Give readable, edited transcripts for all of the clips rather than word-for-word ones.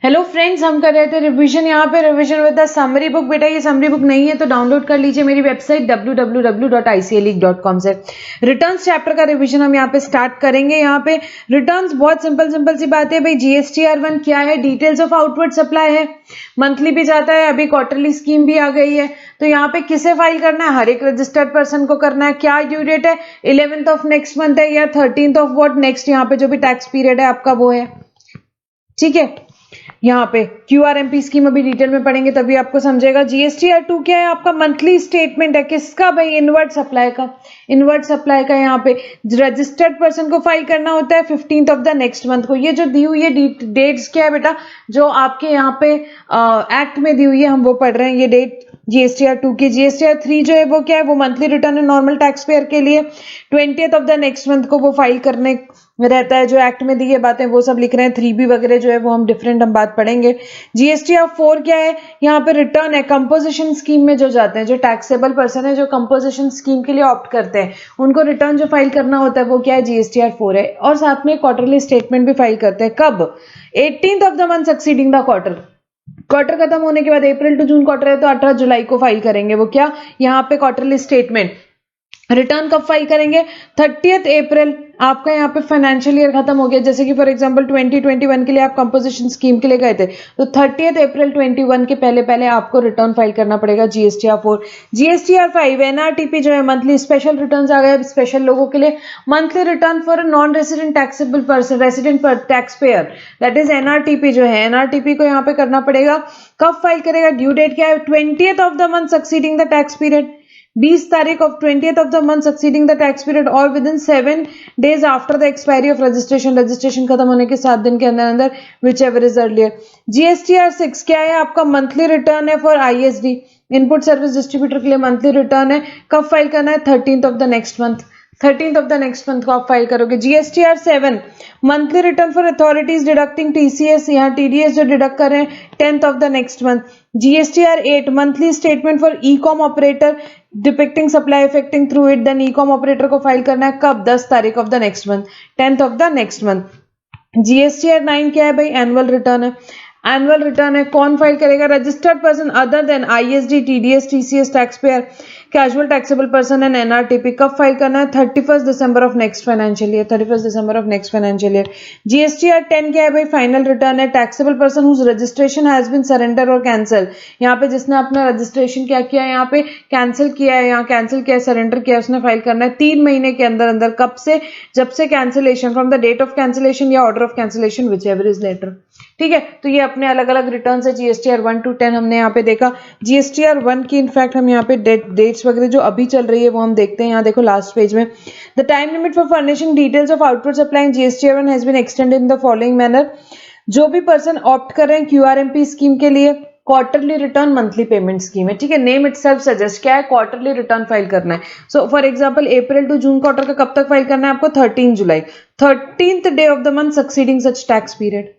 Hello friends, हम कर रहे थे रिवीजन। यहाँ पे revision with the summary book. बेटा ये समरी बुक नहीं है तो डाउनलोड कर लीजिए मेरी वेबसाइट www.icleague.com से। रिटर्न्स चैप्टर का रिवीजन हम यहाँ पे स्टार्ट करेंगे। यहाँ पे रिटर्न्स बहुत सिंपल सी बात है भाई। GSTR1 क्या है, डिटेल्स ऑफ आउटवर्ड सप्लाई है, मंथली भी जाता है, अभी क्वार्टरली स्कीम भी आ गई है। तो यहाँ पे किसे फाइल करना है, हर एक रजिस्टर्ड पर्सन को करना है। क्या ड्यू डेट है, 11th ऑफ नेक्स्ट मंथ है या 13th ऑफ व्हाट नेक्स्ट, यहाँ पे जो भी टैक्स पीरियड है आपका वो है। ठीक है, यहाँ पे QRMP स्कीम अभी डिटेल में पढ़ेंगे तभी आपको समझेगा। GSTR2 क्या है, आपका मंथली स्टेटमेंट है। किसका भाई, इनवर्ट सप्लाई का। इनवर्ट सप्लाई का यहाँ पे रजिस्टर्ड पर्सन को फाइल करना होता है 15th of the next month को। ये जो दी हुई है डेट्स क्या है बेटा, जो आपके यहाँ पे एक्ट में दी हुई है हम वो पढ़ रहे हैं ये डेट GSTR2 की। GSTR3 जो है वो क्या है, वो मंथली रिटर्न है नॉर्मल टैक्स पेयर के लिए। 20th of the next month को वो फाइल करने रहता है। जो एक्ट में दी है बातें वो सब लिख रहे हैं। 3B वगैरह जो है वो हम डिफरेंट हम बात पढ़ेंगे। GSTR4 क्या है, यहाँ पे रिटर्न है कंपोजिशन स्कीम में जो जाते हैं, जो टैक्सेबल पर्सन है जो कंपोजिशन स्कीम के लिए ऑप्ट करते हैं, उनको रिटर्न जो फाइल करना होता है वो क्या है, GSTR4 है। और साथ में क्वार्टरली स्टेटमेंट भी फाइल करते हैं। कब, 18th of the month succeeding the quarter. Quarter खत्म होने के बाद अप्रैल टू जून क्वार्टर है तो 18 जुलाई को फाइल करेंगे वो क्या, यहाँ पे क्वार्टरली स्टेटमेंट। रिटर्न कब फाइल करेंगे, 30th अप्रैल। आपका यहाँ पे फाइनेंशियल ईयर खत्म हो गया, जैसे कि फॉर एग्जांपल 2021 के लिए आप कंपोजिशन स्कीम के लिए गए थे तो 30th अप्रैल 21 के पहले आपको रिटर्न फाइल करना पड़ेगा GSTR4। GSTR5 NRTP जो है मंथली स्पेशल रिटर्न्स आ गए स्पेशल लोगों के लिए। Monthly return for non resident taxable person, resident tax payer, that is NRTP जो है, NRTP को यहाँ पे करना पड़ेगा। कब फाइल करेगा, ड्यू डेट क्या है, 20th of the month succeeding the tax period, 20 तारीख of 20th of the month succeeding the tax period और within 7 days after the expiry of registration. Registration खत्म होने के 7 दिन के अंदर which ever is earlier. GSTR6 क्या है, आपका मंथली रिटर्न है for ISD, input service distributor के लिए मंथली रिटर्न है। कब फाइल करना है, 13th of the next month. 13th of the next month को आप फाइल करोगे। GSTR7 monthly return for authorities deducting TCS, यहाँ TDS जो डिडक्ट कर रहे हैं 10th of the next month. GSTR8 monthly statement for E-com operator depicting supply effecting through it, then E-com operator को file करना है कब, 10 तारीख of the next month, 10th of the next month. GSTR9 क्या है भाई, एनुअल रिटर्न है। Annual return है, कौन फाइल करेगा, registered person other than ISD, TDS, TCS tax payer, casual taxable person and NRTP। कब फाइल करना है, 31st December of next financial year, 31st December of next financial year. GSTR10 क्या है भाई, final return है। Taxable person whose registration has been surrender और cancel, यहाँ पे जिसने अपना रजिस्ट्रेशन क्या किया है, यहाँ पे कैंसिल किया है, यहाँ कैंसिल किया है, सरेंडर किया है, उसने फाइल करना है 3 महीने के अंदर। कब से, जब से cancellation, from the date of cancellation या order of cancellation whichever is later. ठीक है, तो ये अपने अलग अलग रिटर्न है। GSTR1 to 10 हमने यहाँ पे देखा। GSTR1 की इनफैक्ट हम यहाँ पे डेट्स वगैरह जो अभी चल रही है वो हम देखते हैं। यहाँ देखो लास्ट पेज में, the time limit for furnishing details of output supply in GSTR1 has been extended in the following manner. जो भी पर्सन ऑप्ट कर रहे हैं QRMP स्कीम के लिए, quarterly return monthly payment scheme है। ठीक है, नेम इटसेल्फ सजेस्ट क्या है, क्वार्टरली रिटर्न फाइल करना है। So for example April to June quarter का कब तक फाइल करना है आपको, 13 जुलाई, 13th day of the month succeeding such tax period.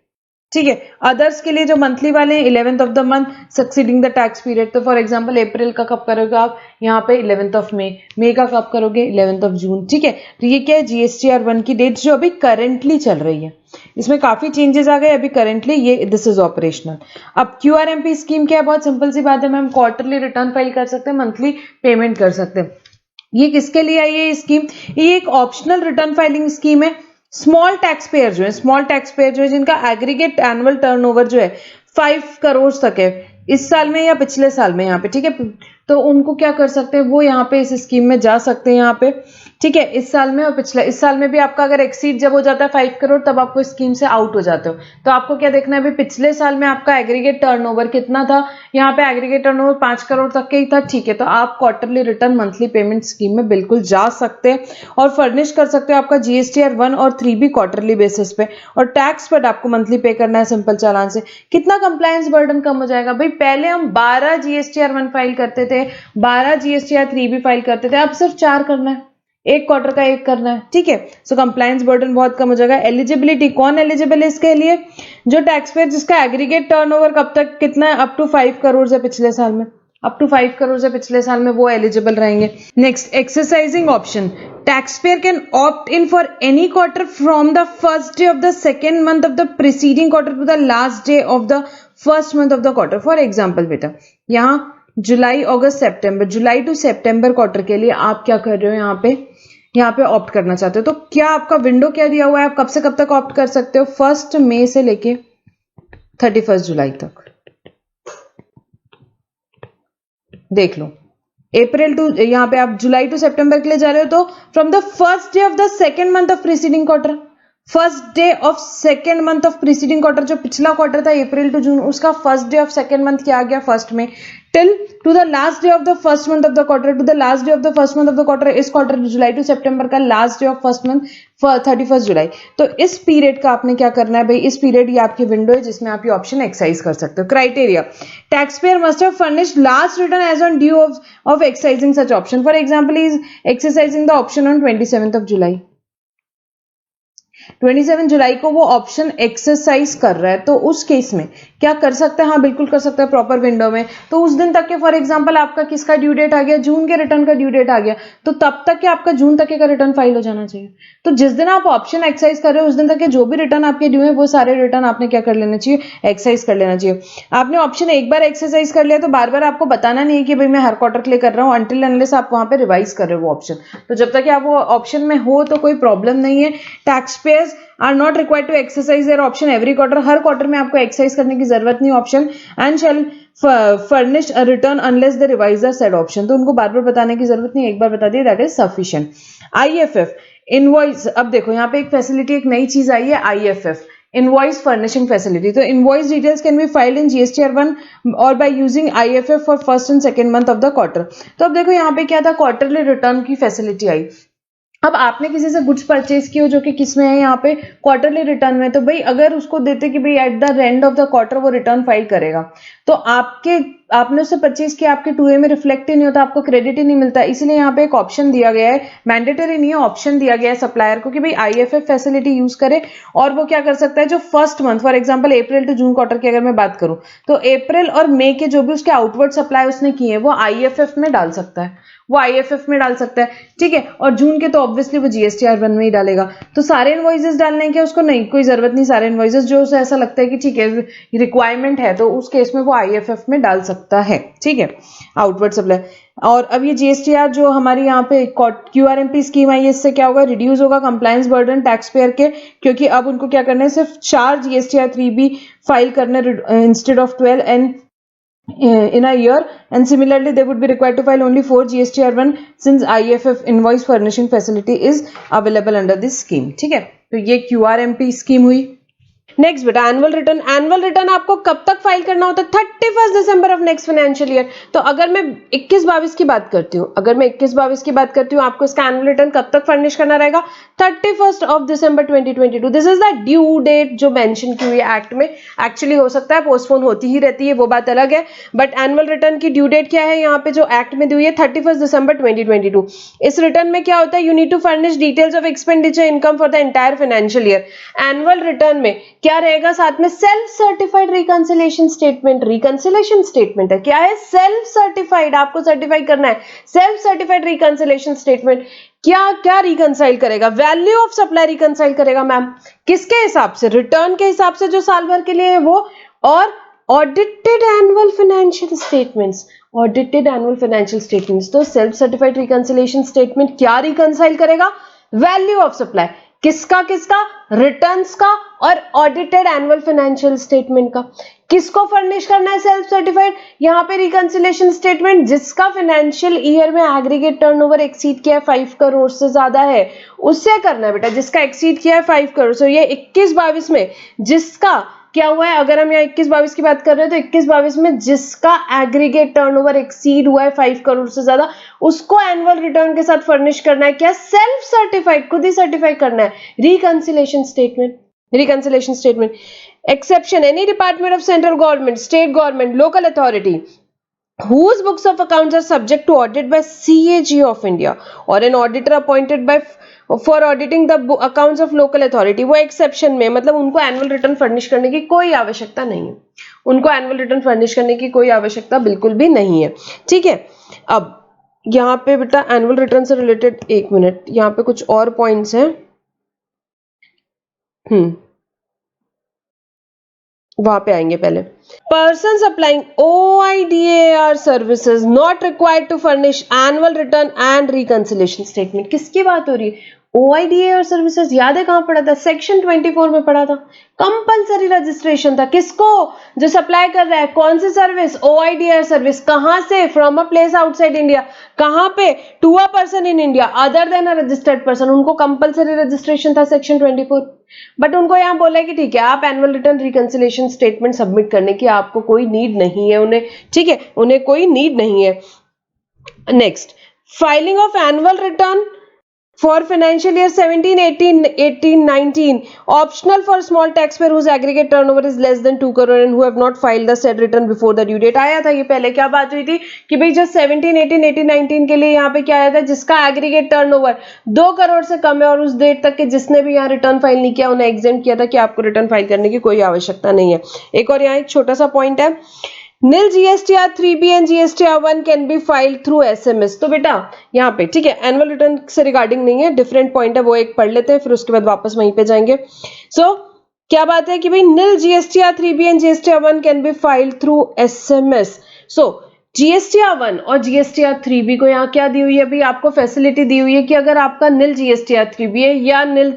ठीक है, अदर्स के लिए जो मंथली वाले हैं 11th of the month succeeding the tax period. तो फॉर एग्जांपल अप्रैल का कब करोगे आप, यहाँ पे 11th ऑफ मई का कब करोगे, 11th ऑफ जून। ठीक है, तो ये क्या है, GSTR1 की डेट जो अभी करेंटली चल रही है। इसमें काफी चेंजेस आ गए अभी करेंटली, ये दिस इज ऑपरेशनल। अब QRMP स्कीम क्या है, बहुत सिंपल सी बात है मैम, क्वार्टरली रिटर्न फाइल कर सकते हैं, मंथली पेमेंट कर सकते हैं। ये किसके लिए आई है ये स्कीम, ये एक ऑप्शनल रिटर्न फाइलिंग स्कीम है। स्मॉल टैक्स पेयर जो है, स्मॉल टैक्स पेयर जो है जिनका एग्रीगेट एनुअल टर्नओवर जो है 5 करोड़ तक है इस साल में या पिछले साल में, यहाँ पे ठीक है, तो उनको क्या कर सकते हैं, वो यहाँ पे इस स्कीम में जा सकते हैं यहाँ पे। ठीक है, इस साल में और पिछले, इस साल में भी आपका अगर एक्सीड जब हो जाता है 5 करोड़ तब आपको स्कीम से आउट हो जाते हो। तो आपको क्या देखना है, अभी पिछले साल में आपका एग्रीगेट टर्नओवर कितना था, यहाँ पे एग्रीगेट टर्नओवर 5 करोड़ तक के ही था। ठीक है, तो आप quarterly return monthly payment scheme में बिल्कुल जा सकते हैं और फर्निश कर सकते हो आपका GSTR1 और 3B क्वार्टरली बेसिस पे। और टैक्स बट आपको मंथली पे करना है सिंपल चालान से। कितना कंप्लायंस बर्डन कम हो जाएगा भाई, पहले हम 12 GSTR1 फाइल करते थे, 12 GSTR3B फाइल करते थे, अब सिर्फ 4 करना है, एक क्वार्टर का एक करना है। ठीक है, सो कंप्लायंस बर्डन बहुत कम हो जाएगा। एलिजिबिलिटी, कौन एलिजिबल है इसके लिए, जो टैक्स पेयर जिसका एग्रीगेट टर्नओवर कब तक कितना है, अप टू 5 करोड़ है पिछले साल में, अप टू 5 करोड़ से पिछले साल में, वो एलिजिबल रहेंगे। Next, exercising option, taxpayer can opt in for any quarter from the first day of the second month of the preceding quarter to the last day of the first month of the quarter. For example बेटा, यहाँ जुलाई अगस्त सितंबर, जुलाई to September quarter के लिए आप क्या कर रहे हो, यहाँ पे ऑप्ट करना चाहते हो, तो क्या आपका विंडो क्या दिया हुआ है, आप कब से कब तक ऑप्ट कर सकते हो, 1 मई से लेके 31 जुलाई तक। देख लो, अप्रैल टू, यहाँ पे आप जुलाई टू सितंबर के लिए जा रहे हो, तो from the first day of the second month of preceding quarter, first day of second month of preceding quarter, जो पिछला क्वार्टर था अप्रैल टू जून, उसका first day of second month क्या आ गया, 1 मई, till to the last day of the first month of the quarter, to the last day of the first month of the quarter, इस quarter July to सितंबर का last day of first month 31 जुलाई। तो इस period का आपने क्या करना है भाई, इस पीरियड ये आपकी विंडो है जिसमें आप ये ऑप्शन एक्सरसाइज कर सकते हो। Criteria, tax payer must have furnished last return as on due of exercising such option. For example, is exercising the option on 27 July, 27 जुलाई को वो ऑप्शन एक्सरसाइज कर रहा है, तो उस केस में क्या कर सकते हैं, हाँ बिल्कुल कर सकते हैं प्रॉपर विंडो में। तो उस दिन तक के, फॉर एग्जांपल आपका किसका ड्यू डेट आ गया, जून के रिटर्न का ड्यू डेट आ गया, तो तब तक के आपका जून तक का रिटर्न फाइल हो जाना चाहिए। तो जिस दिन आप ऑप्शन एक्सरसाइज कर रहे हो उस दिन तक के जो भी रिटर्न आपके ड्यू है वो सारे रिटर्न आपने क्या कर लेना चाहिए, एक्सरसाइज कर लेना चाहिए। आपने ऑप्शन एक बार एक्सरसाइज कर लिया तो बार बार आपको बताना नहीं है कि भाई मैं हर क्वार्टर के लिए कर रहा हूँ, अनटिल अनलेस आप वहां पे रिवाइज कर रहे हो वो ऑप्शन। तो जब तक आप वो ऑप्शन में हो तो कोई प्रॉब्लम नहीं है। Tax payers are not required to exercise their option every quarter, हर क्वार्टर में आपको एक्सरसाइज करने की जरूरत नहीं option, and shall furnish a return unless they revise the said option. तो उनको बार बार बताने की जरूरत नहीं, एक बार बता दिए that is sufficient. IFF invoice, अब देखो यहाँ पे एक फैसिलिटी, एक नई चीज आई है आईएफएफ, इनवॉइस फर्निशिंग फैसिलिटी। तो invoice details can be filed in GSTR one or by using IFF for first and second month of the quarter. तो अब देखो यहाँ पे क्या था, क्वार्टरली रिटर्न की फैसिलिटी आई। अब आपने किसी से गुड्स परचेज की हो जो कि किसमें है, यहाँ पे क्वार्टरली रिटर्न में, तो भाई अगर उसको देते कि भाई at the end of the quarter वो रिटर्न फाइल करेगा, तो आपने उससे परचेज किया, आपके 2A में रिफ्लेक्ट ही नहीं होता, आपको क्रेडिट ही नहीं मिलता। इसलिए यहाँ पे एक ऑप्शन दिया गया है, मैंडेटरी नहीं है, ऑप्शन दिया गया है सप्लायर को कि भाई आईएफएफ फैसिलिटी यूज करे, और वो क्या कर सकता है, जो first month, for example April to June quarter की अगर मैं बात करूं, तो अप्रैल और मई के जो भी उसके आउटवर्ड सप्लाई उसने किए हैं वो आईएफएफ में डाल सकता है, वो आईएफएफ में डाल सकता है, ठीक है। और जून के तो ऑब्वियसली वो जीएसटीआर1 में ही डालेगा। तो सारे इनवॉइसेस डालने की उसको नहीं, कोई जरूरत नहीं, सारे इनवॉइसेस जो उसे ऐसा लगता है कि ठीक है रिक्वायरमेंट है तो उस केस में वो आईएफएफ में डाल सकता है, ठीक है, आउटवर्ड सप्लाई। और अब ये जीएसटीआर जो हमारी यहाँ पे क्यूआरएमपी स्कीम आई है, इससे क्या होगा, रिड्यूस होगा कंप्लायंस बर्डन टैक्स पेयर के, क्योंकि अब उनको क्या करना है, सिर्फ 4 जीएसटीआर3B फाइल करने instead of 12 and in a year, and similarly they would be required to file only 4 GSTR1 since IFF invoice furnishing facility is available under this scheme, ठीक है। तो ये QRMP स्कीम हुई। नेक्स्ट बेटा एनुअल रिटर्न आपको कब तक फाइल करना होता है, 31 दिसंबर ऑफ नेक्स्ट फाइनेंशियल ईयर। तो अगर मैं 21-22 की बात करती हूँ, आपको इसका एनुअल रिटर्न कब तक फर्निश करना रहेगा, 31 of December 2022। This is the due date जो मेंशन की हुई है एक्ट में। एक्चुअली हो सकता है पोस्टपोन होती ही रहती है, वो बात अलग है, बट एनुअल रिटर्न की ड्यू डेट क्या है यहाँ पे जो एक्ट में दी हुई है, 31 दिसंबर 2022। इस रिटर्न में क्या होता है, you need to furnish details of expenditure income for the entire financial year. Annual return में क्या रहेगा, साथ में सेल्फ सर्टिफाइड रिकंसिलिएशन स्टेटमेंट है। क्या है, सेल्फ सर्टिफाइड, आपको सर्टिफाई करना है, सेल्फ सर्टिफाइड रिकंसिलिएशन स्टेटमेंट। क्या रिकंसाइल करेगा, वैल्यू ऑफ सप्लाई रिकंसाइल करेगा मैम, किसके हिसाब से, रिटर्न के हिसाब से जो साल भर के लिए है वो, और ऑडिटेड एनुअल फाइनेंशियल स्टेटमेंट्स। तो सेल्फ सर्टिफाइड रिकंसिलिएशन स्टेटमेंट क्या रिकंसाइल करेगा, वैल्यू ऑफ सप्लाई, किसका, रिटर्न्स का और ऑडिटेड एनुअल फाइनेंशियल स्टेटमेंट का। किसको फर्निश करना है सेल्फ सर्टिफाइड, यहाँ पे रिकंसिलिएशन स्टेटमेंट जिसका फाइनेंशियल ईयर में एग्रीगेट टर्नओवर एक्सीड किया है 5 करोड़ से ज्यादा है, उससे करना है बेटा, जिसका एक्सीड किया है 5 करोड़। सो ये 21-22 में जिसका क्या हुआ है, अगर हम यहाँ 21-22 की बात कर रहे हैं तो 21-22 में जिसका एग्रीगेट टर्नओवर एक्सीड हुआ है 5 करोड़ से ज्यादा, उसको एनुअल रिटर्न के साथ फर्निश करना है क्या, सेल्फ सर्टिफाइड, खुद ही सर्टिफाई करना है, reconciliation statement. Exception, any department of central government, state government, local authority whose books of accounts are subject to audit by CAG of India or an auditor appointed by for auditing the accounts of local authority, वो exception में, मतलब उनको annual return furnish करने की कोई आवश्यकता नहीं है, उनको एनुअल रिटर्न फर्निश करने की कोई आवश्यकता बिल्कुल भी नहीं है, ठीक है। अब यहाँ पे बेटा एनुअल रिटर्न से रिलेटेड, एक मिनट, यहाँ पे कुछ और पॉइंट्स हैं, वहां पे आएंगे पहले। Person supplying OIDAR services not required to furnish annual return and reconciliation statement. किसकी बात हो रही है? OIDAR सर्विसेज, याद है कहां पढ़ा था? सेक्शन 24 में पढ़ा था। कंपलसरी रजिस्ट्रेशन था, किसको? जो सप्लाई कर रहा है। कौन सी सर्विस? OIDAR service. कहां से? From a place outside India. कहां पे? To a person in India other than a registered person. उनको कंपलसरी रजिस्ट्रेशन था सेक्शन 24। बट उनको यहाँ बोला है कि ठीक है, आप annual return reconciliation statement submit करने की आपको कोई नीड नहीं है उन्हें, ठीक है, उन्हें कोई नीड नहीं है। Next, filing of annual return for financial year 17, 18, 18, 19 optional for small taxpayer whose aggregate turnover is less than 2 crore and who have not filed the said return before the due date। आया था ये पहले, क्या बात हुई थी कि भाई जो 17, 18, 18, 19 के लिए यहाँ पे क्या आया था, जिसका एग्रीगेट टर्नओवर 2 करोड़ से कम है और उस डेट तक के जिसने भी यहाँ रिटर्न फाइल नहीं किया उन्हें एग्जेम्प्ट किया था कि आपको रिटर्न फाइल करने की कोई आवश्यकता नहीं है। एक और यहाँ एक छोटा सा पॉइंट है, Nil GSTR 3B and GSTR 1 can be filed through SMS। तो बेटा यहाँ पे ठीक है, एनुअल रिटर्न से रिगार्डिंग नहीं है, डिफरेंट पॉइंट है, वो एक पढ़ लेते हैं फिर उसके बाद वापस वहीं पे जाएंगे। क्या बात है कि भाई Nil GSTR 3B and GSTR 1 can be filed through SMS। GSTR 1 और GSTR 3B को यहाँ क्या दी हुई है? अभी आपको फैसिलिटी दी हुई है कि अगर आपका नील GSTR 3B है या नील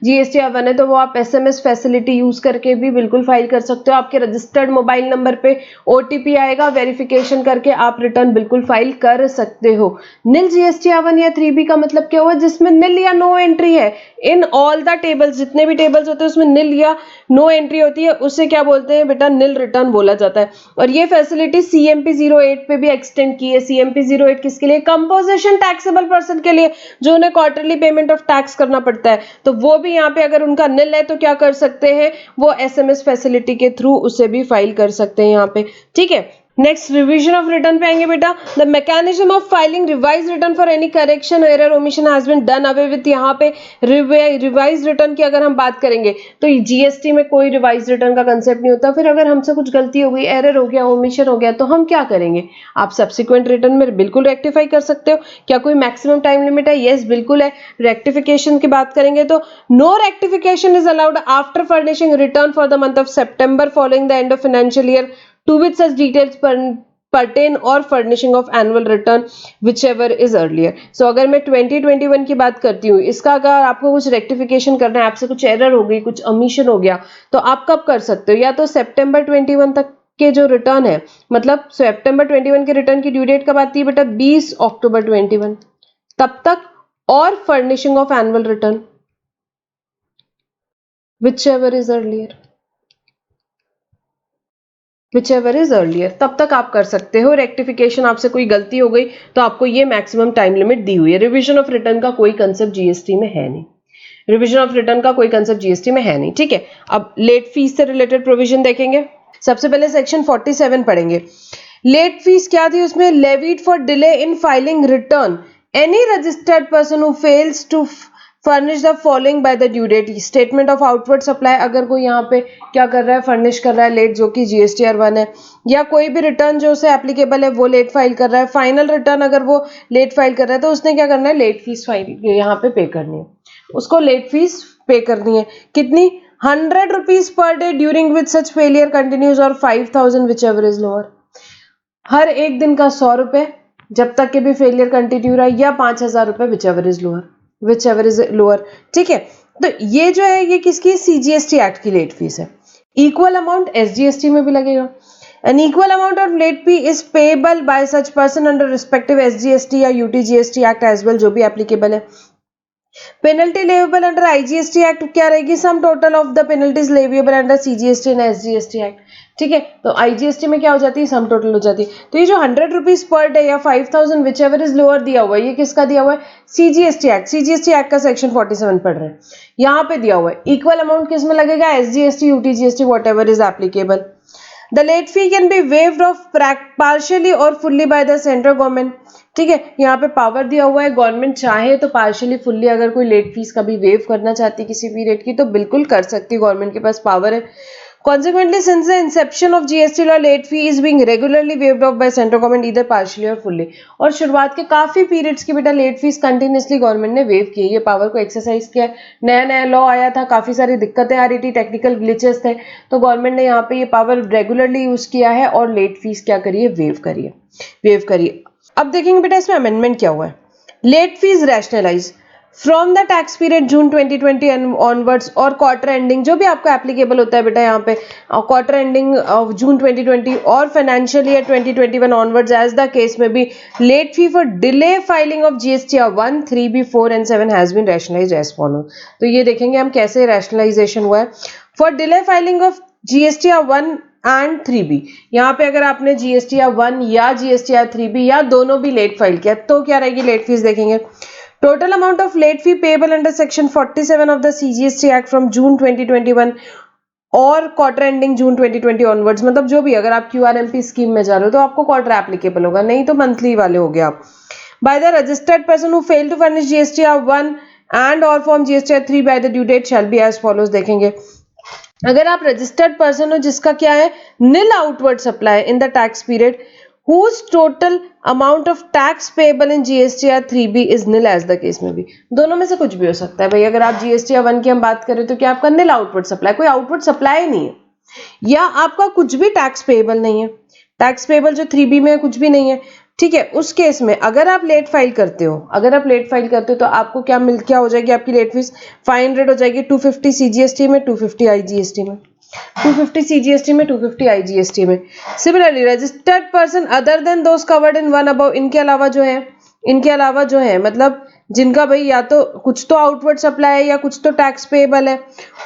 GSTR 1 है तो वो आप SMS फैसिलिटी यूज करके भी बिल्कुल फाइल कर सकते हो। आपके रजिस्टर्ड मोबाइल नंबर पे OTP आएगा, वेरिफिकेशन करके आप रिटर्न बिल्कुल फाइल कर सकते हो। नील GSTR 1 या 3B का मतलब क्या हुआ? जिसमें नील या नो एंट्री है इन ऑल द टेबल्स, जितने भी टेबल्स होते हैं उसमें नील या नो एंट्री होती है, उसे क्या बोलते हैं बेटा? नील रिटर्न बोला जाता है। और ये फैसिलिटी CMP 08 पे भी एक्सटेंड की है। CMP 08 किसके लिए? कंपोजिशन टैक्सेबल पर्सन के लिए, जो उन्हें क्वार्टरली पेमेंट ऑफ टैक्स करना पड़ता है। तो वो भी यहाँ पे अगर उनका नील है तो क्या कर सकते हैं? वो SMS फैसिलिटी के थ्रू उसे भी फाइल कर सकते हैं यहाँ पे, ठीक है। नेक्स्ट, रिवीजन ऑफ रिटर्न पे आएंगे बेटा। The mechanism of filing revise return for any correction error omission has been done away with. यहाँ पे रिवाइज रिटर्न की अगर हम बात करेंगे तो GST में कोई रिवाइज रिटर्न का कंसेप्ट नहीं होता। फिर अगर हमसे कुछ गलती हो गई, एरर हो गया, ओमिशन हो गया, तो हम क्या करेंगे? आप सब्सिक्वेंट रिटर्न में बिल्कुल रेक्टिफाई कर सकते हो। क्या कोई मैक्सिमम टाइम लिमिट है? यस, बिल्कुल है। रेक्टिफिकेशन की बात करेंगे तो no rectification is allowed after furnishing return for the month of September following the end of financial year to which such details pertain or furnishing of annual return whichever is earlier। So अगर मैं 2021 की बात करती हूँ, इसका अगर आपको कुछ रेक्टिफिकेशन करना है, आपसे कुछ एरर हो गई, कुछ ओमिशन हो गया, तो आप कब कर सकते हो? या तो सितंबर 21 तक के जो रिटर्न है, मतलब सितंबर 21 के रिटर्न की ड्यू डेट कब आती है बेटा? 20 अक्टूबर 21 तब तक, और furnishing of annual return whichever is earlier, whichever is earlier, तब तक आप कर सकते हो। रेक्टिफिकेशन, आपसे कोई गलती हो गई तो आपको ये मैक्सिमम टाइम लिमिट दी हुई है। रिवीजन ऑफ रिटर्न का कोई कंसेप्ट GST में है नहीं, रिवीजन ऑफ रिटर्न का कोई कंसेप्ट GST में है नहीं, ठीक है। अब लेट फीस से रिलेटेड प्रोविजन देखेंगे। सबसे पहले सेक्शन 47 पढ़ेंगे। लेट फीस क्या थी उसमें? Levied for delay in filing return any registered person who fails to furnish the following by the due date. Statement of outward supply, अगर कोई यहाँ पे क्या कर रहा है? फर्निश कर रहा है लेट, जो कि GSTR 1 है, या कोई भी रिटर्न जो उसे एप्लीकेबल है वो लेट फाइल कर रहा है, फाइनल रिटर्न अगर वो लेट फाइल कर रहा है तो उसने क्या करना है? लेट फीस फाइल यहाँ पे पे करनी है, उसको लेट फीस पे करनी है। कितनी? 100 rupees per day during which such failure continues, और 5000 विच एवर इज लोअर। हर एक दिन का 100 रुपए जब तक के भी फेलियर कंटिन्यू रहा, या 5000 रुपए which ever is lower, whichever is lower, ठीक है। तो ये जो है ये किसकी? CGST एक्ट की लेट फीस है। इक्वल अमाउंट SGST में भी लगेगा। An equal amount of late fee is payable by such person under respective SGST या UTGST एक्ट एज वेल, जो भी एप्लीकेबल है। Penalty leviable under IGST act क्या रहेगी? Sum total of the penalties leviable under CGST and SGST act, ठीक है। तो IGST में क्या हो जाती है? सम टोटल हो जाती है। तो ये जो 100 रुपीज पर डे या 5000 विच एवर इज लोअर दिया हुआ है, ये किसका दिया हुआ है? CGST act. CGST एक्ट का सेक्शन 47 पढ़ रहे हैं, यहाँ पे दिया हुआ है। इक्वल अमाउंट किस में लगेगा? SGST, UTGST, whatever is applicable. The late fee can be waived off partially or fully by the central government. ठीक है, यहाँ पे पावर दिया हुआ है, गवर्नमेंट चाहे तो पार्शियली फुल्ली अगर कोई लेट फीस कभी वेव करना चाहती है किसी पीरियड की तो बिल्कुल कर सकती है, गवर्नमेंट के पास पावर है। Consequently, since the inception of GST law, late fee is being regularly waived off by central government either partially or fully। और शुरुआत के काफी पीरियड्स की बेटा लेट फीस कंटिन्यूसली गवर्नमेंट ने वेव की है, ये पावर को एक्सरसाइज किया है। नया नया लॉ आया था, काफी सारी दिक्कतें आ रही थी, टेक्निकल ग्लिचेस थे, तो गवर्नमेंट ने यहाँ पे ये पावर रेगुलरली यूज किया है और लेट फीस क्या करिए, वेव करिए। अब देखेंगे बेटा इसमें अमेंडमेंट क्या हुआ है। Late fees rationalise from the tax period June 2020 onwards और क्वार्टर एंडिंग, जो भी आपका एप्लीकेबल होता है बेटा यहाँ पे क्वार्टर एंडिंग ऑफ जून 2020 और financial year 2021 onwards as the case may be, late fee for delay filing of GST 1, 3B, 4 and 7 has been rationalised as follow. तो ये देखेंगे हम कैसे रैशनलाइजेशन हुआ है। For delay filing of GST 1 and 3B, यहाँ पे अगर आपने GST 1 या GST 3B या दोनों भी लेट फाइल किया तो क्या रहेगी लेट फीस देखेंगे। Total amount of late fee payable under section 47 of the CGST act from June 2021 और क्वार्टर एंडिंग जून 2020 ऑनवर्ड्स, मतलब जो भी अगर आप QRMP स्कीम में जा रहे हो तो आपको क्वार्टर एप्लीकेबल होगा, नहीं तो मंथली वाले हो गए आप। By the registered person who fail to furnish GST 1 and or form GST 3 by the due date shall be as follows. देखेंगे अगर आप रजिस्टर्ड पर्सन हो जिसका क्या है nil outward supply in the tax period whose total amount of tax payable in GST 3B is nil as the case में भी, दोनों में से कुछ भी हो सकता है भाई। अगर आप GST 1 की हम बात करें तो क्या आपका नील आउटवर्ड सप्लाई, कोई आउटवर्ड सप्लाई नहीं है, या आपका कुछ भी टैक्स पेबल नहीं है, टैक्स पेबल जो 3B में है कुछ भी नहीं है। ठीक है, उस केस में अगर आप लेट फाइल करते हो तो आपको क्या हो जाएगी, आपकी लेट फीस 500 हो जाएगी, 250 CGST में, 250 IGST में, 250 CGST में, 250 IGST में। Similarly registered person other then those covered in one above, इनके अलावा जो है मतलब जिनका भाई या तो कुछ तो आउटवर्ड सप्लाई है या कुछ तो टैक्स पेबल है,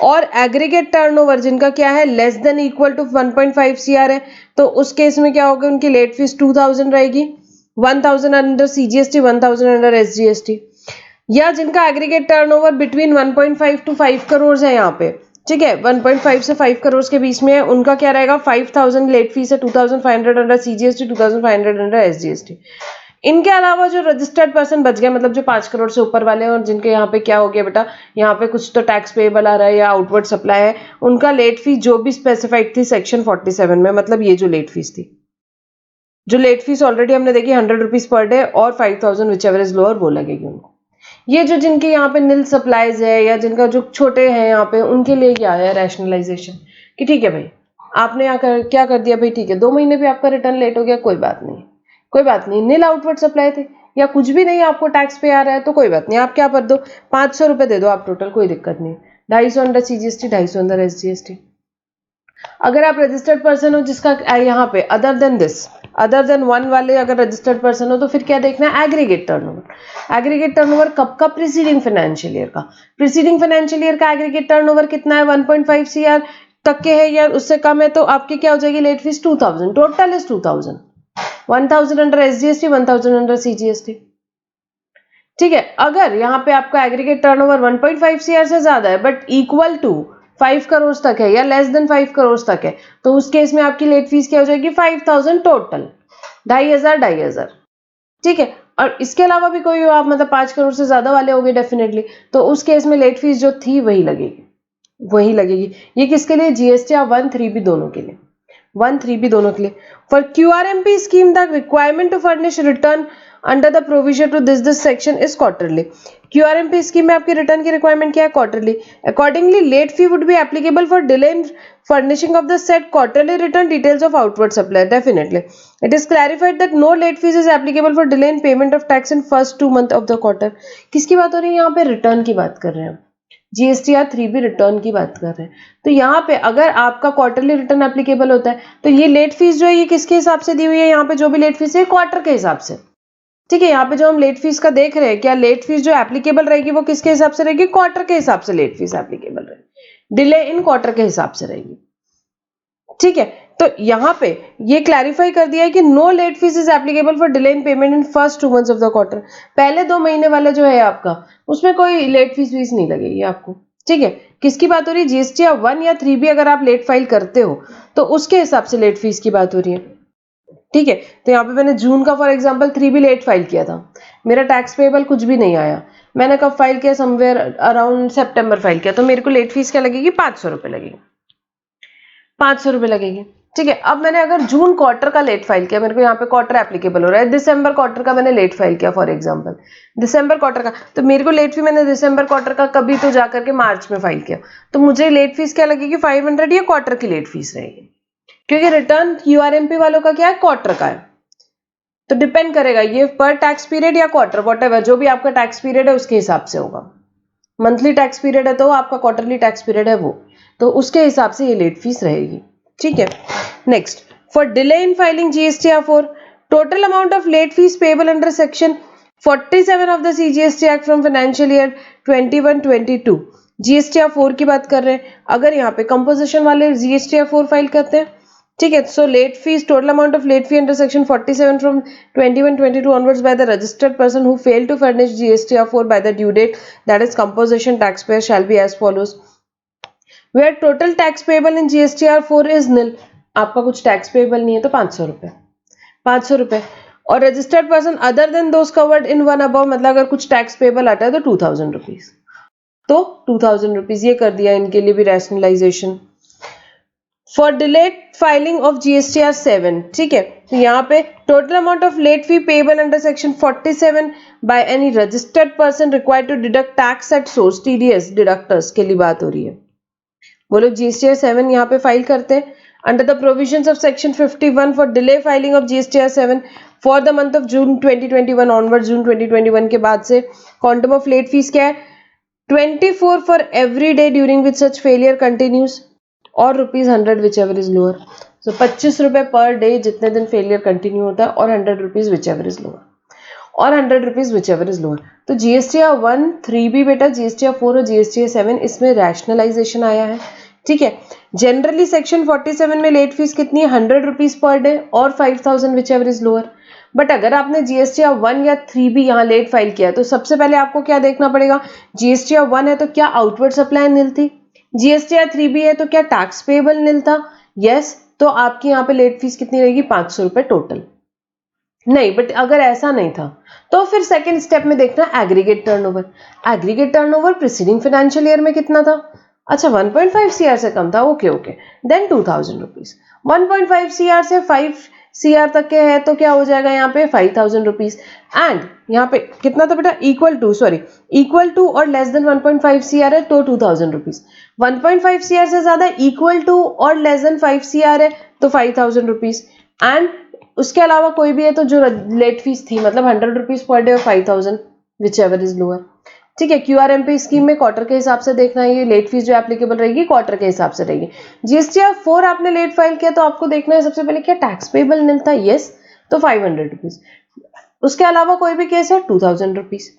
और एग्रीगेट टर्नओवर जिनका क्या है less than equal to 1.5 CR है, तो उस केस में क्या होगा, उनकी लेट फीस 2000 रहेगी, 1000 अंडर CGST, 1000 अंडर SGST। या जिनका aggregate turnover between 1.5 to 5 crore है यहाँ पे, ठीक है, 1.5 से 5 करोड़ के बीच में है, उनका क्या रहेगा 5000 लेट फीस है, 2500 अंडर CGST, 2500 अंडर SGST। इनके अलावा जो रजिस्टर्ड पर्सन बच गया, मतलब जो 5 करोड़ से ऊपर वाले हैं और जिनके यहाँ पे क्या हो गया बेटा, यहाँ पे कुछ तो टैक्स पेबल आ रहा है या आउटवर्ड सप्लाई है, उनका लेट फीस जो भी स्पेसिफाइड थी सेक्शन 47 में, मतलब ये जो लेट फीस थी, जो लेट फीस ऑलरेडी हमने देखी 100 रुपीज पर डे और 5000 विच एवर इज लोअर, वो लगेगी उनको। ये जो जिनके यहाँ पे नील सप्लाईज है या जिनका जो छोटे हैं यहाँ पे, उनके लिए क्या है रैशनलाइजेशन कि ठीक है भाई आपने यहाँ क्या कर दिया भाई, ठीक है 2 महीने भी आपका रिटर्न लेट हो गया, कोई बात नहीं, नील आउटवर्ड सप्लाई थे या कुछ भी नहीं, आपको टैक्स पे आ रहा है तो कोई बात नहीं, आप क्या कर दो 500 रुपए दे दो आप टोटल, कोई दिक्कत नहीं, 250 अंडर CGST, 250 अंडर SGST। अगर आप रजिस्टर्ड पर्सन हो जिसका यहाँ पे अदर देन 1 वाले अगर रजिस्टर्ड पर्सन हो तो फिर क्या देखना है, एग्रीगेट टर्नओवर कब का, प्रीसीडिंग फाइनेंशियल ईयर का एग्रीगेट टर्नओवर कितना है 1.5 CR तक के है या उससे कम है, तो आपकी क्या हो जाएगी late fees 2000, total is 2000, 1000 under SGST, 1000 under CGST। ठीक है, अगर यहाँ पे आपका एग्रीगेट टर्नओवर 1.5 CR से ज्यादा है बट इक्वल टू 5 करोड़ तक है या लेस देन 5 करोड़ तक है, तो उस केस में आपकी लेट फीस क्या हो जाएगी 5000 टोटल, 2500। ठीक है, और इसके अलावा भी कोई आप मतलब 5 करोड़ से ज्यादा वाले होंगे डेफिनेटली, तो उस केस में लेट फीस जो थी वही लगेगी। ये किसके लिए, GST 1, 3B दोनों के लिए, 1, 3B दोनों के लिए। For QRMP scheme the requirement to furnish return under the provision to this section is quarterly. QRMP scheme में आपकी रिटर्न की रिक्वायरमेंट क्या है, quarterly. Accordingly late fee would be applicable for delay in furnishing of the said quarterly return details of outward supply. Definitely it is clarified that no late fees is applicable for delay in payment of tax in first 2 months of the quarter। किसकी बात हो रही है यहाँ पे, return की बात कर रहे हैं, GST 3B रिटर्न की बात कर रहे हैं। तो यहाँ पे अगर आपका क्वार्टरली रिटर्न एप्लीकेबल होता है तो ये लेट फीस जो है ये किसके हिसाब से दी हुई है, यहाँ पे जो भी लेट फीस है क्वार्टर के हिसाब से। ठीक है, यहाँ पे जो हम लेट फीस का देख रहे हैं, क्या लेट फीस जो एप्लीकेबल रहेगी वो किसके हिसाब से रहेगी, क्वार्टर के हिसाब से लेट फीस एप्लीकेबल रहेगी, डिले इन क्वार्टर के हिसाब से रहेगी। ठीक है, तो यहाँ पे ये क्लैरिफाई कर दिया है कि no late fees is applicable for delay in payment in first 2 months of the quarter. पहले 2 महीने वाला जो है आपका, उसमें कोई लेट फीस नहीं लगेगी आपको। ठीक है, किसकी बात हो रही है? जीएसटी 1 या 3B अगर आप लेट फाइल करते हो तो उसके हिसाब से लेट फीस की बात हो रही है। ठीक है, तो यहाँ पे मैंने जून का for example 3B late file किया था, मेरा टैक्स पेबल कुछ भी नहीं आया, मैंने कब फाइल किया? समवेयर अराउंड सितंबर फाइल किया, तो मेरे को लेट फीस क्या लगेगी? 500 रुपए लगेगी, 500 रुपए लगेगी। ठीक है, अब मैंने अगर जून क्वार्टर का लेट फाइल किया, मेरे को यहाँ पे क्वार्टर एप्लीकेबल हो रहा है, दिसंबर क्वार्टर का मैंने लेट फाइल किया फॉर एग्जांपल, दिसंबर क्वार्टर का, तो मेरे को लेट फी मैंने दिसंबर क्वार्टर का कभी तो जाकर के मार्च में फाइल किया, तो मुझे लेट फीस क्या लगेगी? 500 या क्वार्टर की लेट फीस रहेगी, क्योंकि रिटर्न यूआरएमपी वालों का क्या है? क्वार्टर का है, तो डिपेंड करेगा ये पर टैक्स पीरियड या क्वार्टर, व्हाटएवर जो भी आपका टैक्स पीरियड है उसके हिसाब से होगा। मंथली टैक्स पीरियड है तो आपका क्वार्टरली टैक्स पीरियड है वो, तो उसके हिसाब से ये लेट फीस रहेगी। ठीक है, next, for delay in filing GSTR4, total amount of late fees payable under section 47 of the CGST act from financial year 21-22, GSTR4 की बात कर रहे हैं। अगर यहाँ पे कंपोजिशन वाले GSTR4 फाइल करते हैं, ठीक है, so late fees, total amount of late fee under section 47 from 21-22 onwards by the registered person who failed to furnish GSTR4 by the due date, that is composition taxpayer, shall be as follows. Where total tax payable in GSTR4 is nil, आपका कुछ tax payable नहीं है तो 500 रुपए, 500 रुपए, और registered person other then those covered in one above, मतलब अगर कुछ टैक्स पेबल आता है तो 2000 रुपीज, तो 2000 रुपीज ये कर दिया इनके लिए भी rationalisation. For delayed filing of GSTR7, ठीक है, तो यहाँ पे total amount of late fee payable under section 47 by any registered person required to deduct tax at source, TDS deductors के लिए बात हो रही है। वो लोग GSTR7 यहाँ पे फाइल करते हैं under the provisions of section 51 for delay filing of GSTR7 for the month of June 2021 onward, June 2021 के बाद से क्वांटम ऑफ लेट फीस क्या है? 24 for every day during which such failure continues, और ₹100 विच एवर इज लोअर, सो 25 रुपए per day जितने दिन failure continue होता है, और 100 rupees whichever is lower, और 100 rupees whichever is lower. तो GSTR1, 3B बेटा, GSTR4 और GSTR7 इसमें रैशनलाइजेशन आया है। ठीक है, जनरली सेक्शन 47 में लेट फीस कितनी है? 100 रुपीज पर डे और 5000 which ever is lower. But अगर आपने GSTR1 या 3B यहाँ लेट फाइल किया तो सबसे पहले आपको क्या देखना पड़ेगा? GSTR1 है तो क्या आउटवर्ड सप्लाई निल थी? GSTR3B है तो क्या टैक्स पेबल निल था? यस, तो आपकी यहाँ पे लेट फीस कितनी रहेगी? 500 रुपए टोटल। नहीं, बट अगर ऐसा नहीं था तो फिर सेकंड स्टेप में देखना aggregate turnover. Aggregate turnover preceding financial year में कितना था? अच्छा, 1.5 CR से कम था, okay okay, then 2000 rupees. 1.5 CR से 5 CR तक के है तो क्या हो जाएगा यहाँ पे? 5000 रुपीज। एंड यहाँ पे कितना था बेटा? इक्वल टू और लेस देन 1.5 CR है तो 2000 रुपीज। 1.5 CR से ज्यादा, इक्वल टू और लेस देन 5 CR है तो 5000 रुपीज। एंड उसके अलावा कोई भी है तो जो लेट फीस थी, मतलब 100 रुपीज पर डे और 5000 विच एवर इज लोअर। ठीक है, QRMP स्कीम में क्वार्टर के हिसाब से देखना है, ये लेट फीस जो एप्लीकेबल रहेगी क्वार्टर के हिसाब से रहेगी। GSTR4 आपने लेट फाइल किया तो आपको देखना है सबसे पहले क्या टैक्स पेबल निल था? यस, तो 500 रुपीज। उसके अलावा कोई भी केस है 2000 रुपीज।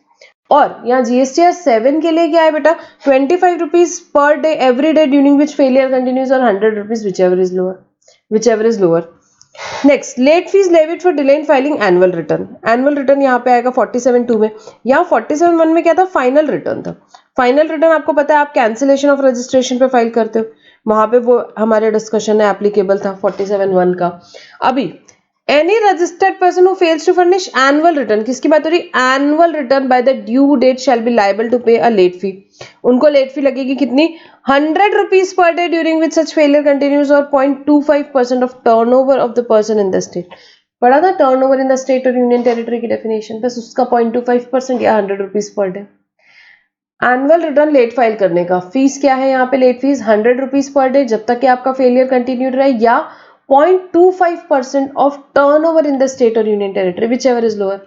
और यहाँ GSTR7 के लिए क्या है बेटा? 25 rupees per day every day during which failure continues, और 100 rupees whichever is lower. Next, late fees levied for delay in filing annual return. Annual return यहाँ पे आएगा 47(2) में। यहाँ 47(1) में क्या था? फाइनल रिटर्न था। फाइनल रिटर्न आपको पता है आप कैंसिलेशन ऑफ रजिस्ट्रेशन पे फाइल करते हो, वहां पे वो हमारे डिस्कशन है एप्लीकेबल था 47(1) का। अभी any registered person who fails to furnish annual return, किसकी बात हो रही? Annual return by the due date shall be liable to pay a late fee. उनको लेट फी लगेगी कितनी? 100 rupees per day during which such failure continues, और 0.25% of turnover of the person in the state. पढ़ा था turnover in the state और union territory की definition, बस उसका 0.25% या 100 rupees per day. Annual return late file करने का फीस क्या है? यहाँ पे late fees 100 rupees per day जब तक कि आपका फेलियर कंटिन्यूड रहे, या 0.25% of turnover in the state और union territory which ever is lower.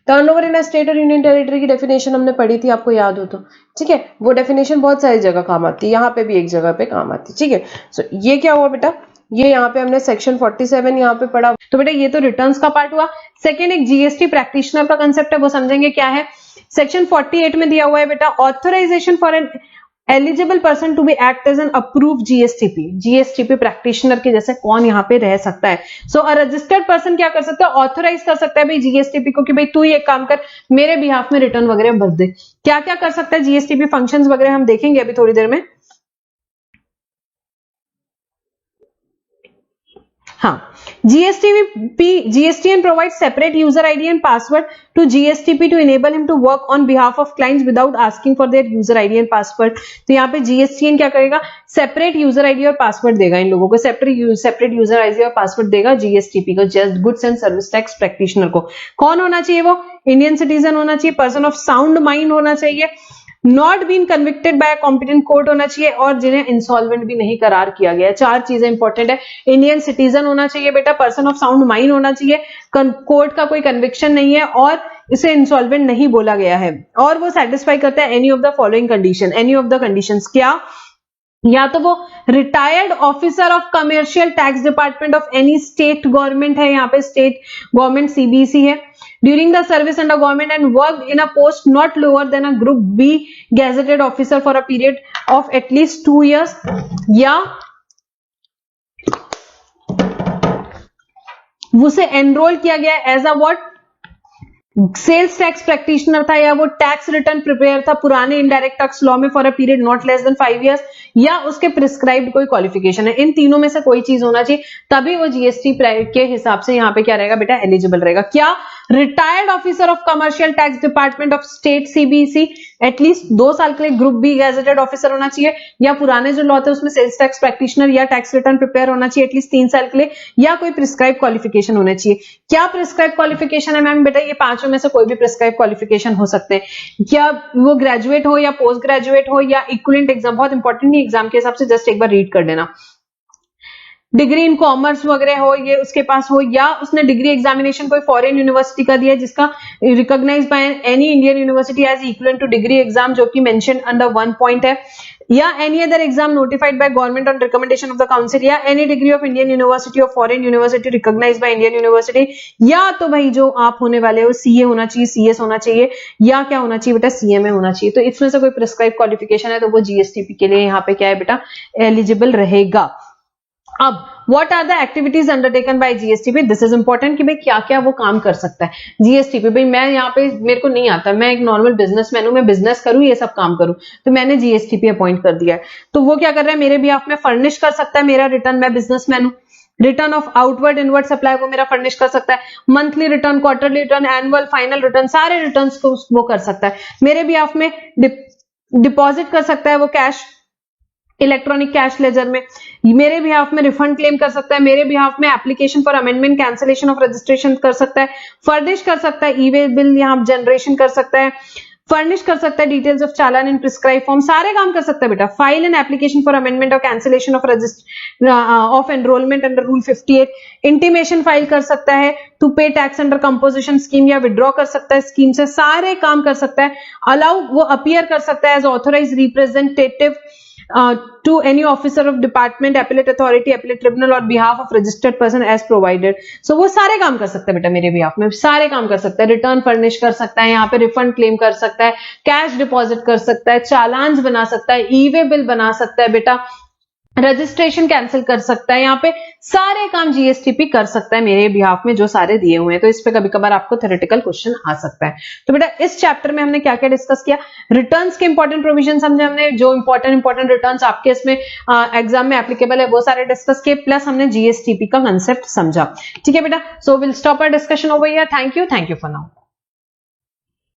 Turnover in a state और यूनियन टेरिटरी की डेफिनेशन हमने पढ़ी थी, आपको याद हो तो। ठीक है, वो डेफिनेशन बहुत सारी जगह काम आती है, यहाँ पे भी एक जगह पे काम आती है। ठीक है, सो ये क्या हुआ बेटा? ये यहाँ पे हमने सेक्शन 47 यहाँ पे पढ़ा। तो बेटा ये तो रिटर्न्स का पार्ट हुआ। सेकेंड, एक GST प्रैक्टिशनर का कंसेप्ट है, वो समझेंगे क्या है। सेक्शन 48 में दिया हुआ है बेटा, authorisation for an eligible person to be act as an approve GSTP practitioner के जैसे कौन यहाँ पे रह सकता है? सो अ रजिस्टर्ड पर्सन क्या कर सकता है? ऑथराइज कर सकता है भाई जीएसटीपी को कि भाई तू ये काम कर, मेरे बिहाफ में रिटर्न वगैरह भर दे। क्या क्या कर सकता है जीएसटीपी फंक्शंस वगैरह हम देखेंगे अभी थोड़ी देर में। हाँ, GSTN provides separate user ID and password to GSTP to enable him to work on behalf of clients without asking for their user ID and password। तो यहाँ पे GSTN क्या करेगा? सेपरेट यूजर आईडी और पासवर्ड देगा इन लोगों को, separate user ID और पासवर्ड देगा GSTP को, just goods and service tax practitioner को। कौन होना चाहिए वो? इंडियन सिटीजन होना चाहिए, पर्सन ऑफ साउंड माइंड होना चाहिए, not been convicted by competent court होना चाहिए, और जिन्हें इंसॉल्वेंट भी नहीं करार किया गया। चार चीजें इंपॉर्टेंट है। इंडियन सिटीजन होना चाहिए बेटा, पर्सन ऑफ साउंड माइंड होना चाहिए, कोर्ट का कोई कन्विक्शन नहीं है और इसे इंसॉल्वेंट नहीं बोला गया है, और वो सेटिस्फाई करता है any of the following condition. Any of the conditions क्या? या तो वो retired officer of commercial tax department of any state government है, यहाँ पे स्टेट गवर्नमेंट सीबीसी है, during the service under government and work in a post not lower than a group B gazetted officer for a period of at least 2 years, या उसे enrol किया गया as a what? Sales tax practitioner था, या वो tax return preparer था पुराने indirect tax law में for a period not less than 5 years, या उसके प्रिस्क्राइब्ड कोई क्वालिफिकेशन है। इन तीनों में से कोई चीज होना चाहिए, तभी वो जीएसटी के हिसाब से यहाँ पे क्या रहेगा बेटा? एलिजिबल रहेगा। क्या? Retired officer of commercial tax department of state CBC, at least 2 साल के लिए ग्रुप बी गैजेटेड ऑफिसर होना चाहिए, या पुराने जो लॉ थे उसमें सेल्स टैक्स प्रैक्टिशनर या टैक्स रिटर्न प्रिपेयर होना चाहिए एटलीस्ट 3 साल के लिए, या कोई प्रिस्क्राइब क्वालिफिकेशन होना चाहिए। क्या प्रिस्क्राइब क्वालिफिकेशन है मैम? बेटा ये पांचों में से कोई भी प्रिस्क्राइब क्वालिफिकेशन हो सकते हैं। क्या वो ग्रेजुएट हो या पोस्ट ग्रेजुएट हो या इक्विवेलेंट एग्जाम, बहुत इंपॉर्टेंट नहीं एग्जाम के हिसाब से, जस्ट एक बार रीड कर देना। डिग्री इन कॉमर्स वगैरह हो, ये उसके पास हो, या उसने डिग्री एग्जामिनेशन कोई फॉरेन यूनिवर्सिटी का दिया जिसका recognise by any Indian university as equivalent to degree exam, जो कि मेंशन अंडर 1 point है, या any other exam notified by government on recommendation of the council, या any degree of Indian university और foreign university recognise by Indian university, या तो भाई जो आप होने वाले हो सीए होना चाहिए, सीएस होना चाहिए, या क्या होना चाहिए बेटा? सीएमए होना चाहिए। तो इसमें से कोई प्रिस्क्राइब क्वालिफिकेशन है तो वो जीएसटीपी के लिए यहाँ पे क्या है बेटा? एलिजिबल रहेगा। अब what are the activities undertaken by GSTP? This is important कि भाई क्या क्या वो काम कर सकता है जीएसटीपी। भाई मैं यहाँ पे, मेरे को नहीं आता, मैं एक नॉर्मल बिजनेसमैन हूं, मैं बिजनेस करूं, ये सब काम करूं, तो मैंने जीएसटीपी अपॉइंट कर दिया है, तो वो क्या कर रहा है? मेरे बिहाफ में फर्निश कर सकता है मेरा रिटर्न, मैं बिजनेसमैन हूं। Return of outward inward supply वो मेरा फर्निश कर सकता है, monthly return, quarterly return, annual, final return, सारे रिटर्न्स को वो कर सकता है। मेरे बिहाफ में डिपॉजिट कर सकता है वो कैश, इलेक्ट्रॉनिक कैश लेजर में, मेरे बिहाफ में रिफंड क्लेम कर सकता है, मेरे बिहाफ में application for amendment, cancellation of registration कर सकता है, फर्निश कर सकता है, ई वे बिल यहाँ जनरेशन कर सकता है, फर्निश कर सकता है details of challan in prescribe form, सारे काम कर सकता है बेटा। File an application for amendment और cancellation of enrolment under rule 58, intimation file कर सकता है to pay tax under composition scheme, या विड्रॉ कर सकता है स्कीम से, सारे काम कर सकता है। अलाउ वो अपीयर कर सकता है as authorise representative to any officer of department, appellate authority, appellate tribunal on behalf of registered person as provided। so वो सारे काम कर सकता है बेटा, मेरे behalf में सारे काम कर सकता है। रिटर्न फर्निश कर सकता है, यहाँ पे रिफंड क्लेम कर सकता है, कैश डिपॉजिट कर सकता है, चालान्स बना सकता है, ई वे बिल बना सकता है बेटा, रजिस्ट्रेशन कैंसिल कर सकता है, यहाँ पे सारे काम जीएसटीपी कर सकता है मेरे बिहाफ में, जो सारे दिए हुए हैं। तो इस पे कभी कभार आपको थ्योरेटिकल क्वेश्चन आ सकता है। तो बेटा इस चैप्टर में हमने क्या क्या डिस्कस किया? रिटर्न्स के इंपॉर्टेंट प्रोविजन समझे हमने, जो इंपॉर्टेंट रिटर्न्स आपके इसमें एग्जाम में एप्लीकेबल है वो सारे डिस्कस किए, प्लस हमने जीएसटीपी का कंसेप्ट समझा। ठीक है बेटा, so will stop our discussion over here. Thank you for now.